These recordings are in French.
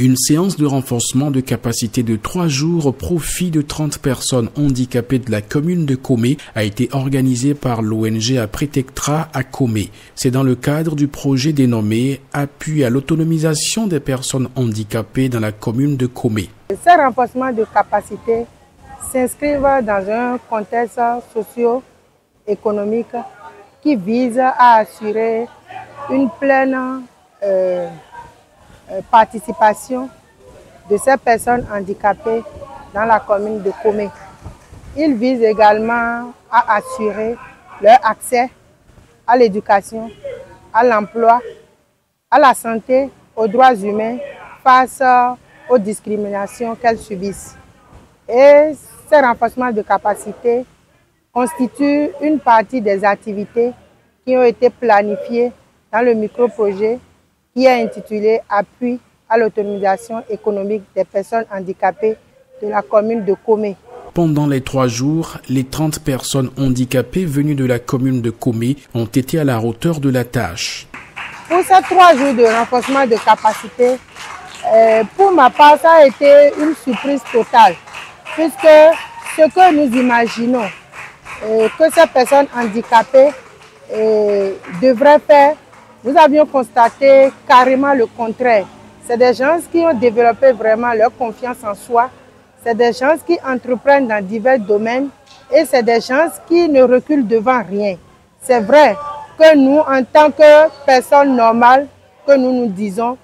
Une séance de renforcement de capacité de 3 jours au profit de 30 personnes handicapées de la commune de Komé a été organisée par l'ONG Apretectra à Komé. C'est dans le cadre du projet dénommé Appui à l'autonomisation des personnes handicapées dans la commune de Komé. Ces renforcements de capacité s'inscrivent dans un contexte socio-économique qui vise à assurer une pleine participation de ces personnes handicapées dans la commune de Komé. Il vise également à assurer leur accès à l'éducation, à l'emploi, à la santé, aux droits humains face aux discriminations qu'elles subissent. Et ces renforcements de capacité constituent une partie des activités qui ont été planifiées dans le micro-projet qui est intitulé Appui à l'autonomisation économique des personnes handicapées de la commune de Komé. Pendant les 3 jours, les 30 personnes handicapées venues de la commune de Komé ont été à la hauteur de la tâche. Pour ces 3 jours de renforcement de capacité, pour ma part, ça a été une surprise totale, puisque ce que nous imaginons que ces personnes handicapées devraient faire, nous avions constaté carrément le contraire. C'est des gens qui ont développé vraiment leur confiance en soi. C'est des gens qui entreprennent dans divers domaines et c'est des gens qui ne reculent devant rien. C'est vrai que nous, en tant que personnes normales, que nous disons,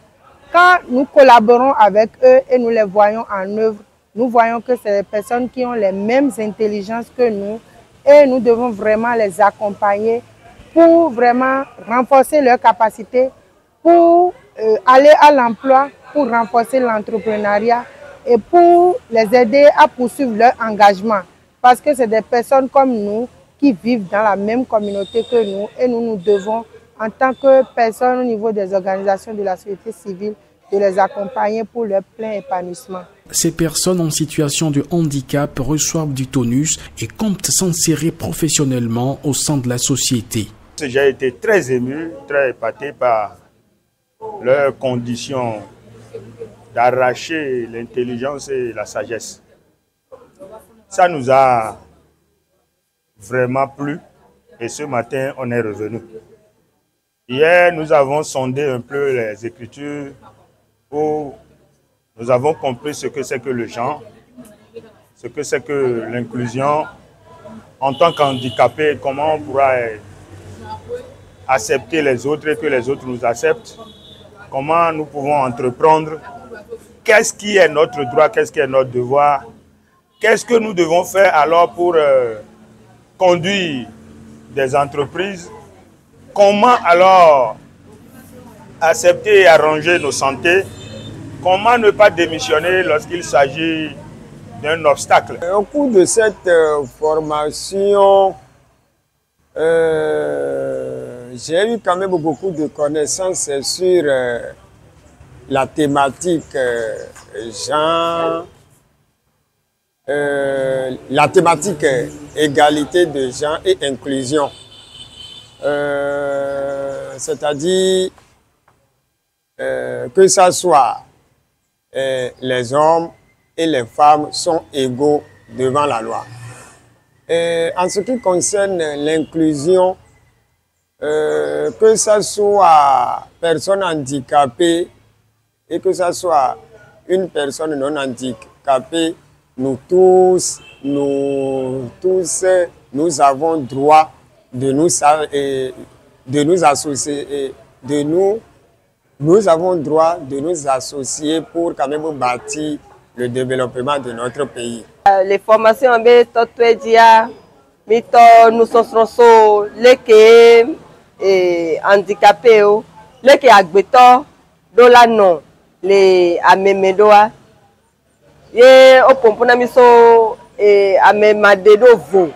quand nous collaborons avec eux et nous les voyons en œuvre, nous voyons que c'est des personnes qui ont les mêmes intelligences que nous et nous devons vraiment les accompagner pour vraiment renforcer leurs capacités, pour aller à l'emploi, pour renforcer l'entrepreneuriat et pour les aider à poursuivre leur engagement. Parce que c'est des personnes comme nous qui vivent dans la même communauté que nous et nous devons, en tant que personnes au niveau des organisations de la société civile, de les accompagner pour leur plein épanouissement. Ces personnes en situation de handicap reçoivent du tonus et comptent s'insérer professionnellement au sein de la société. J'ai été très ému, très épaté par leurs conditions d'arracher l'intelligence et la sagesse. Ça nous a vraiment plu et ce matin, on est revenu. Hier, nous avons sondé un peu les Écritures où nous avons compris ce que c'est que le genre, ce que c'est que l'inclusion. En tant qu'handicapé, comment on pourra accepter les autres et que les autres nous acceptent, comment nous pouvons entreprendre, qu'est-ce qui est notre droit, qu'est-ce qui est notre devoir, qu'est-ce que nous devons faire alors pour conduire des entreprises, comment alors accepter et arranger nos santé, comment ne pas démissionner lorsqu'il s'agit d'un obstacle. Au cours de cette formation, j'ai eu quand même beaucoup de connaissances sur la thématique genre, la thématique égalité de genre et inclusion. C'est-à-dire que ce soit les hommes et les femmes sont égaux devant la loi. En ce qui concerne l'inclusion, que ce soit personne handicapée et que ce soit une personne non handicapée, nous tous, nous avons droit de nous associer, nous avons droit de nous associer pour quand même bâtir le développement de notre pays. Les formations en Bétotouédia, nous sommes les handicapés, les qui agbeto, dola non, les amémédoa, et au pompona miso amémadedo vo.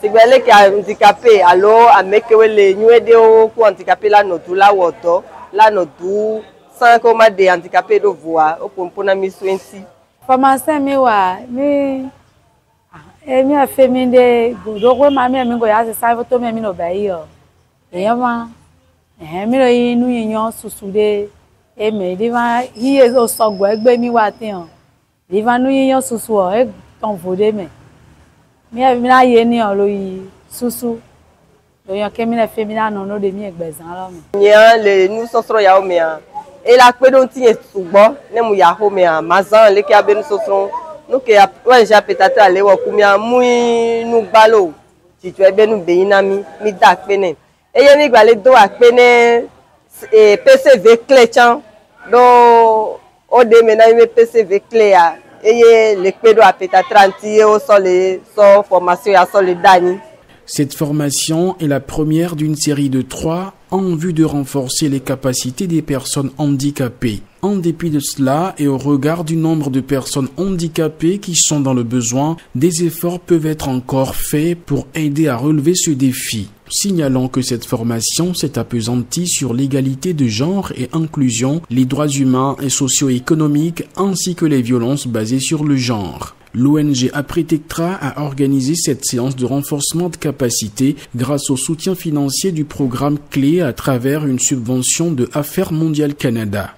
C'est les qui handicapés, alors amékewe les nuédéo pour handicapés là nous tout là woto, là nous tout sans comme des handicapés de voix au pompona miso ainsi. Formation mi a fait minde godo ma mi ngo ya se sai to mi no ba yo e yama mi ro inu yin susude Et mais il va y est au sogo egbe mi wa tin. Il va nous y susu o e ton vode me. Mi na ye ni o lo yi susu. Lo yan ke mi na femina no de mi egbezan lo mi. Yan le nous sosro ya o me a. Et la pe don tin e sugbo ne mu ya ho me a mazan le ke abe nous sosro. Nou ke ONG peut-être aller wo kumia mui nou balo ti tu ebe nou beina mi dak pene e ye mi gbale do akpene e PCV clé chan do o de mena mi PCV clé a e ye le pedo a peut-être anti o so formation ya so le dani. Cette formation est la première d'une série de 3 en vue de renforcer les capacités des personnes handicapées. En dépit de cela et au regard du nombre de personnes handicapées qui sont dans le besoin, des efforts peuvent être encore faits pour aider à relever ce défi. Signalons que cette formation s'est appesantie sur l'égalité de genre et inclusion, les droits humains et socio-économiques ainsi que les violences basées sur le genre. L'ONG Apretectra a organisé cette séance de renforcement de capacité grâce au soutien financier du programme Clé à travers une subvention de Affaires mondiales Canada.